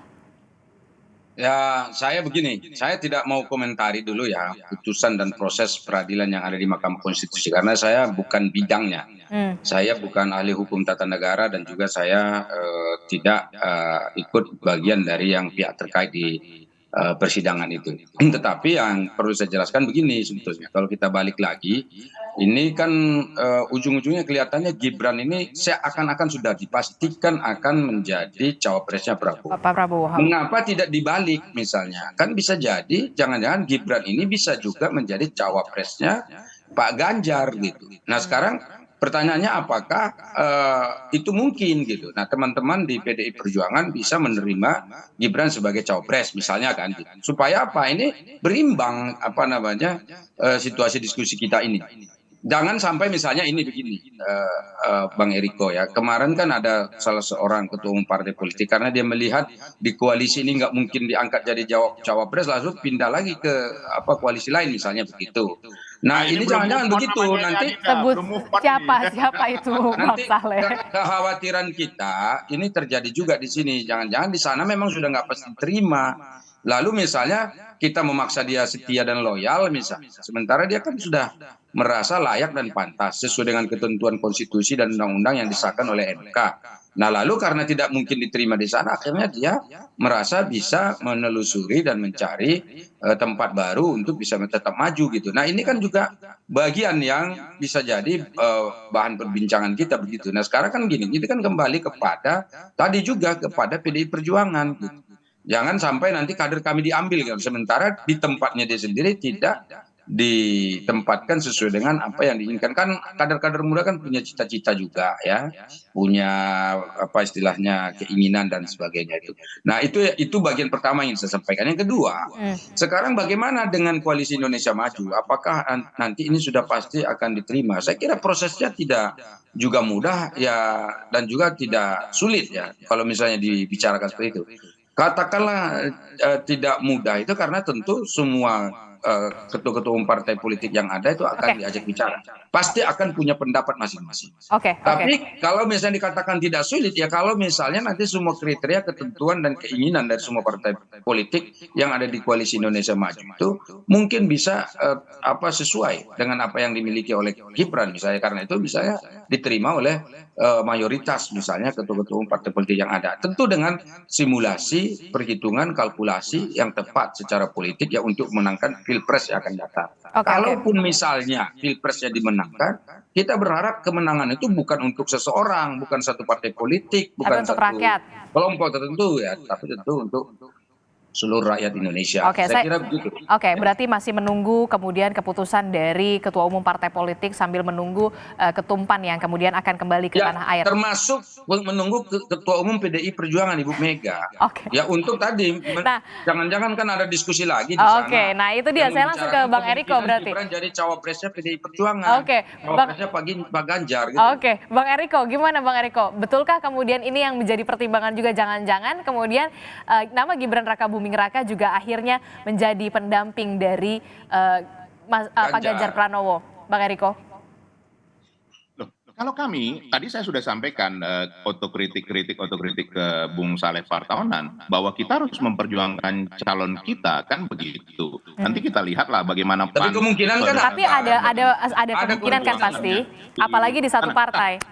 Ya, saya begini, saya tidak mau komentari dulu ya putusan dan proses peradilan yang ada di Mahkamah Konstitusi karena saya bukan bidangnya. Saya bukan ahli hukum tata negara dan juga saya tidak ikut bagian dari yang pihak terkait di persidangan itu. Tetapi yang perlu saya jelaskan begini sebetulnya, kalau kita balik lagi, ini kan ujung-ujungnya kelihatannya Gibran ini seakan-akan sudah dipastikan akan menjadi cawapresnya Prabowo. Mengapa tidak dibalik misalnya? Kan bisa jadi jangan-jangan Gibran ini bisa juga menjadi cawapresnya Pak Ganjar gitu. Nah sekarang pertanyaannya apakah itu mungkin gitu. Nah teman-teman di PDI Perjuangan bisa menerima Gibran sebagai cawapres misalnya kan gitu. Supaya apa? Ini berimbang situasi diskusi kita ini. Jangan sampai misalnya ini begini, Bang Eriko ya. Kemarin kan ada salah seorang ketua umum partai politik karena dia melihat di koalisi ini nggak mungkin diangkat jadi cawapres, langsung pindah lagi ke koalisi lain misalnya begitu. Nah ini jangan-jangan begitu nanti sebut siapa itu Bang Saleh. Kekhawatiran kita ini terjadi juga di sini. Jangan-jangan di sana memang sudah nggak pasti terima. Lalu misalnya kita memaksa dia setia dan loyal misalnya, sementara dia kan sudah merasa layak dan pantas sesuai dengan ketentuan konstitusi dan undang-undang yang disahkan oleh MK. Nah lalu karena tidak mungkin diterima di sana, akhirnya dia merasa bisa menelusuri dan mencari tempat baru untuk bisa tetap maju gitu. Nah ini kan juga bagian yang bisa jadi bahan perbincangan kita begitu. Nah sekarang kan gini, itu kan kembali kepada tadi juga kepada PDI Perjuangan gitu. Jangan sampai nanti kader kami diambil kan, sementara di tempatnya dia sendiri tidak ditempatkan sesuai dengan apa yang diinginkan. Kan kader-kader muda kan punya cita-cita juga ya, punya apa istilahnya keinginan dan sebagainya itu. Nah itu bagian pertama yang saya sampaikan. Yang kedua, sekarang bagaimana dengan Koalisi Indonesia Maju? Apakah nanti ini sudah pasti akan diterima? Saya kira prosesnya tidak juga mudah ya, dan juga tidak sulit ya kalau misalnya dibicarakan seperti itu. Katakanlah tidak mudah itu karena tentu semua ketua-ketua umum partai politik yang ada itu akan diajak bicara. Pasti akan punya pendapat masing-masing. Tapi kalau misalnya dikatakan tidak sulit ya kalau misalnya nanti semua kriteria, ketentuan dan keinginan dari semua partai politik yang ada di Koalisi Indonesia Maju itu mungkin bisa sesuai dengan apa yang dimiliki oleh Gibran misalnya, karena itu misalnya diterima oleh mayoritas misalnya ketua-ketua umum partai politik yang ada. Tentu dengan simulasi, perhitungan, kalkulasi yang tepat secara politik ya untuk menangkan Pilpres yang akan datang. Kalaupun misalnya Pilpresnya dimenangkan, kita berharap kemenangan itu bukan untuk seseorang, bukan satu partai politik, bukan satu kelompok tertentu ya, tapi tentu untuk seluruh rakyat Indonesia. Saya kira begitu. Berarti masih menunggu kemudian keputusan dari Ketua Umum Partai Politik sambil menunggu ketumpan yang kemudian akan kembali ke tanah air. Termasuk menunggu Ketua Umum PDI Perjuangan Ibu Mega. Ya untuk tadi, jangan-jangan kan ada diskusi lagi di sana. Nah itu dia, saya langsung ke Bang Eriko berarti. Gibran jadi cawapresnya PDI Perjuangan. Cawapresnya Pak Ganjar. Gitu. Bang Eriko, gimana Bang Eriko? Betulkah kemudian ini yang menjadi pertimbangan juga, jangan-jangan kemudian nama Gibran Rakabuming Raka juga akhirnya menjadi pendamping dari Pak Ganjar Pranowo, Bang Eriko? Kalau kami, tadi saya sudah sampaikan otokritik ke Bung Saleh Partaunan bahwa kita harus memperjuangkan calon kita, kan begitu. Nanti kita lihatlah bagaimana. Tapi kemungkinan kan. Tapi ada kemungkinan kan pasti, apalagi di satu partai.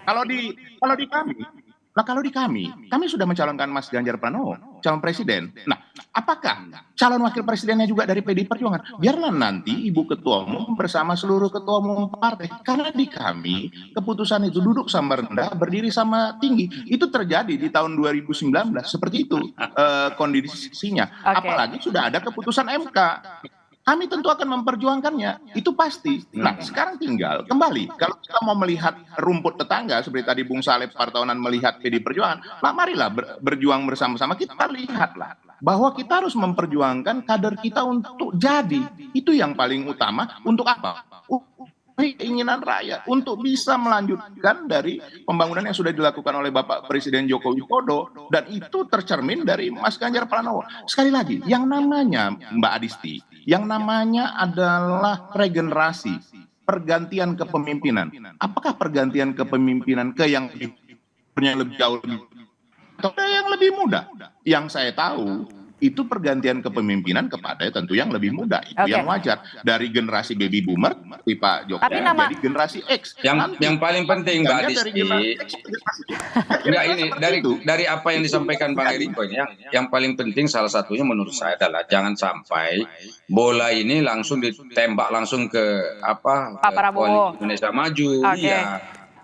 Kalau di kami sudah mencalonkan Mas Ganjar Pranowo, calon presiden. Nah, apakah calon wakil presidennya juga dari PDI Perjuangan? Biarlah nanti Ibu Ketua Umum bersama seluruh ketua umum partai. Karena di kami, keputusan itu duduk sama rendah, berdiri sama tinggi. Itu terjadi di tahun 2019, seperti itu kondisinya. Apalagi sudah ada keputusan MK. Kami tentu akan memperjuangkannya, itu pasti. Nah, sekarang tinggal kembali. Kalau kita mau melihat rumput tetangga, seperti tadi Bung Saleh Partaunan melihat PDI Perjuangan, marilah berjuang bersama-sama. Kita lihatlah bahwa kita harus memperjuangkan kader kita untuk jadi. Itu yang paling utama. Untuk apa? Keinginan rakyat untuk bisa melanjutkan dari pembangunan yang sudah dilakukan oleh Bapak Presiden Joko Widodo, dan itu tercermin dari Mas Ganjar Pranowo. Sekali lagi, yang namanya Mbak Adisti, yang namanya adalah regenerasi, pergantian kepemimpinan. Apakah pergantian kepemimpinan ke yang lebih jauh atau yang lebih muda? Yang saya tahu itu pergantian kepemimpinan kepada tentu yang lebih muda, itu yang wajar, dari generasi baby boomer di Pak Jokowi jadi generasi X. Yang paling penting Mbak Adisti, dari apa yang disampaikan Bang Eriko ini, yang paling penting salah satunya menurut saya adalah jangan sampai bola ini langsung ditembak langsung ke Pak Prabowo, Indonesia Maju.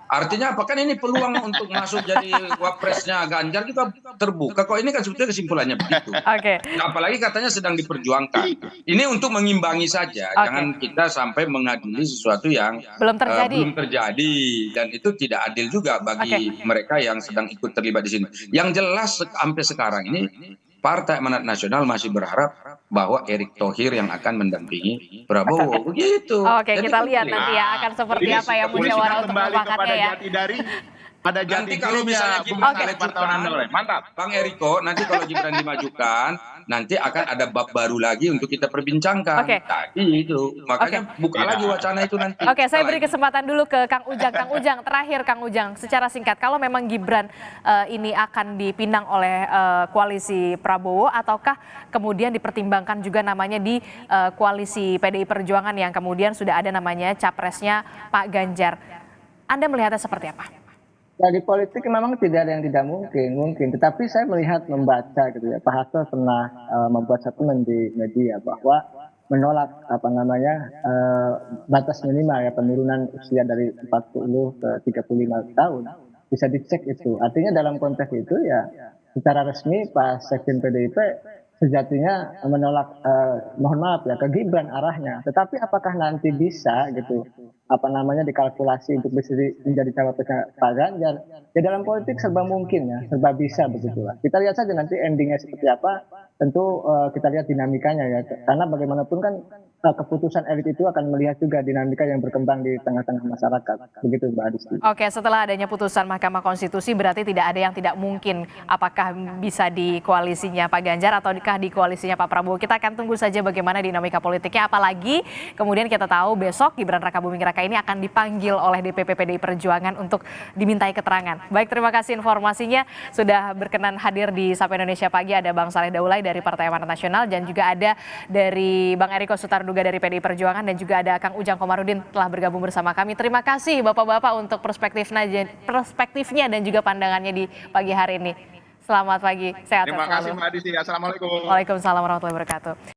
Artinya apa, kan ini peluang untuk masuk jadi wapresnya Ganjar juga terbuka kok. Ini kan sebetulnya kesimpulannya begitu. Apalagi katanya sedang diperjuangkan. Ini untuk mengimbangi saja. Jangan kita sampai mengadili sesuatu yang belum terjadi. Dan itu tidak adil juga bagi mereka yang sedang ikut terlibat di sini. Yang jelas sampai sekarang ini Partai Amanat Nasional masih berharap bahwa Erick Thohir yang akan mendampingi Prabowo. Begitu. Kita lihat nanti ya akan seperti apa ya musyawarah untuk memufakatnya ya. Pada Nanti kalau misalnya Gibran dimajukan, mantap. Bang Eriko, nanti kalau Gibran dimajukan, nanti akan ada bab baru lagi untuk kita perbincangkan. Oke. Tadi itu, makanya buka lagi wacana itu nanti. Oke, saya beri kesempatan dulu ke Kang Ujang. Kang Ujang, terakhir Kang Ujang, secara singkat, kalau memang Gibran ini akan dipinang oleh koalisi Prabowo, ataukah kemudian dipertimbangkan juga namanya di koalisi PDI Perjuangan yang kemudian sudah ada namanya capresnya Pak Ganjar. Anda melihatnya seperti apa? Ya, di politik memang tidak ada yang tidak mungkin. Tetapi saya melihat, membaca gitu ya, Pak Hasto pernah membuat statement di media bahwa menolak batas minimal ya, penurunan usia dari 40 ke 35 tahun. Bisa dicek itu. Artinya dalam konteks itu ya secara resmi Pak Sekjen PDIP sejatinya menolak, mohon maaf ya, ke Gibran arahnya. Tetapi apakah nanti bisa gitu dikalkulasi untuk bisa menjadi cawapresnya Pak Ganjar? Ya dalam politik serba mungkin ya, serba bisa begitulah. Kita lihat saja nanti endingnya seperti apa. Tentu kita lihat dinamikanya ya, karena bagaimanapun kan keputusan elit itu akan melihat juga dinamika yang berkembang di tengah-tengah masyarakat. Begitu Mbak Adisti. Oke, setelah adanya putusan Mahkamah Konstitusi berarti tidak ada yang tidak mungkin, apakah bisa di koalisinya Pak Ganjar ataukah di koalisinya Pak Prabowo. Kita akan tunggu saja bagaimana dinamika politiknya, apalagi kemudian kita tahu besok Gibran Rakabuming Raka ini akan dipanggil oleh DPP PDI Perjuangan untuk dimintai keterangan. Baik, terima kasih informasinya, sudah berkenan hadir di Sapa Indonesia Pagi. Ada Bang Saleh Daulay dari Partai Amanat Nasional dan juga ada dari Bang Eriko Sutarduga dari PDI Perjuangan dan juga ada Kang Ujang Komarudin telah bergabung bersama kami. Terima kasih Bapak-Bapak untuk perspektifnya dan juga pandangannya di pagi hari ini. Selamat pagi, sehat selalu. Terima kasih Mbak Adisti. Assalamualaikum. Waalaikumsalam warahmatullahi wabarakatuh.